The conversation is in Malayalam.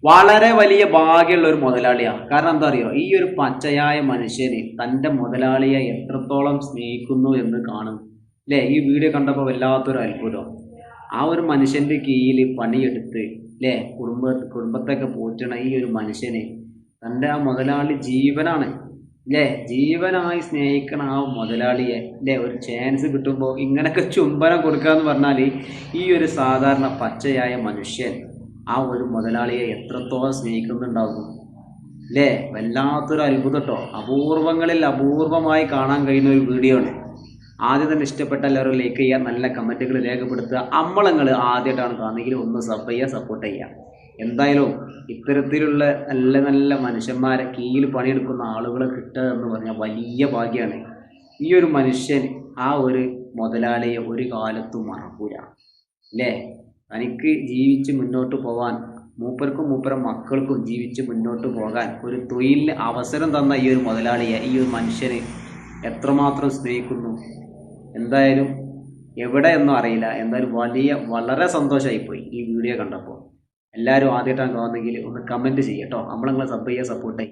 വളരെ വലിയ ഭാഗ്യമുള്ള ഒരു മുതലാളിയാണ്. കാരണം എന്താ അറിയോ, ഈ ഒരു പച്ചയായ മനുഷ്യന് തൻ്റെ മുതലാളിയെ എത്രത്തോളം സ്നേഹിക്കുന്നു എന്ന് കാണും അല്ലേ. ഈ വീഡിയോ കണ്ടപ്പോൾ വല്ലാത്തൊരു അത്ഭുതം. ആ ഒരു മനുഷ്യൻ്റെ കീഴിൽ പണിയെടുത്ത് അല്ലേ കുടുംബത്തൊക്കെ പോറ്റണ ഈ ഒരു മനുഷ്യന് തൻ്റെ ആ മുതലാളി ജീവനാണ് അല്ലേ. ജീവനായി സ്നേഹിക്കണ ആ മുതലാളിയെ അല്ലേ ഒരു ചാൻസ് കിട്ടുമ്പോൾ ഇങ്ങനൊക്കെ ചുംബനം കൊടുക്കുക എന്ന് പറഞ്ഞാൽ ഈ ഒരു സാധാരണ പച്ചയായ മനുഷ്യൻ ആ ഒരു മുതലാളിയെ എത്രത്തോളം സ്നേഹിക്കുന്നുണ്ടാകും അല്ലേ. വല്ലാത്തൊരു അത്ഭുതം കേട്ടോ. അപൂർവങ്ങളിൽ അപൂർവമായി കാണാൻ കഴിയുന്ന ഒരു വീഡിയോ ആണ്. ആദ്യം തന്നെ ഇഷ്ടപ്പെട്ട എല്ലാവരും ലൈക്ക് ചെയ്യുക, നല്ല കമൻറ്റുകൾ രേഖപ്പെടുത്തുക. നിങ്ങൾ ആദ്യമായിട്ടാണ് കാണുന്നെങ്കിൽ ഒന്ന് സബ് ചെയ്യുക, സപ്പോർട്ട് ചെയ്യുക. എന്തായാലും ഇത്തരത്തിലുള്ള നല്ല നല്ല മനുഷ്യന്മാരെ കീഴിൽ പണിയെടുക്കുന്ന ആളുകളെ കിട്ടുക എന്ന് പറഞ്ഞാൽ വലിയ ഭാഗ്യമാണ്. ഈ ഒരു മനുഷ്യൻ ആ ഒരു മുതലാളിയെ ഒരു കാലത്തും മറക്കൂല അല്ലേ. തനിക്ക് ജീവിച്ച് മുന്നോട്ട് പോകാൻ മൂപ്പർക്കും മൂപ്പര മക്കൾക്കും ജീവിച്ച് മുന്നോട്ട് പോകാൻ ഒരു തൊഴിലിന് അവസരം തന്ന ഈ ഒരു മുതലാളിയെ ഈ ഒരു മനുഷ്യന് എത്രമാത്രം സ്നേഹിക്കുന്നു. എന്തായാലും എവിടെ എന്നും അറിയില്ല. എന്തായാലും വളരെ സന്തോഷമായിപ്പോയി ഈ വീഡിയോ കണ്ടപ്പോൾ. എല്ലാവരും ആദ്യമായിട്ടാണ് കാണുന്നെങ്കിൽ ഒന്ന് കമൻറ്റ് ചെയ്യട്ടോ. നമ്മളങ്ങളെ സബ് ചെയ്യുക, സപ്പോർട്ട് ചെയ്യുക.